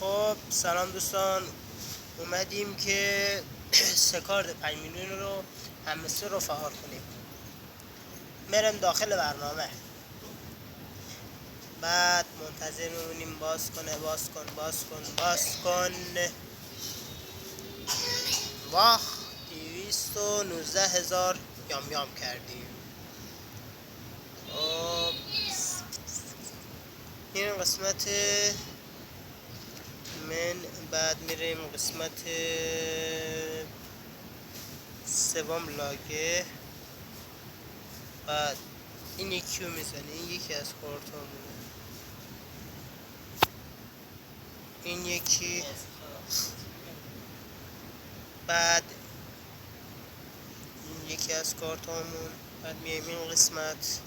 خب سلام دوستان، اومدیم که سکارد 5 میلیون رو همه رو فعال کنیم. میرم داخل برنامه، بعد منتظر میمونیم باز کنه. واه 219,000 یام یام کردیم. خب این قسمت من، بعد میریم قسمت سوم لاگه، بعد این یکی رو میزنه. این یکی از کارتامونه، این یکی، بعد این یکی از کارتامون. بعد میایم این قسمت،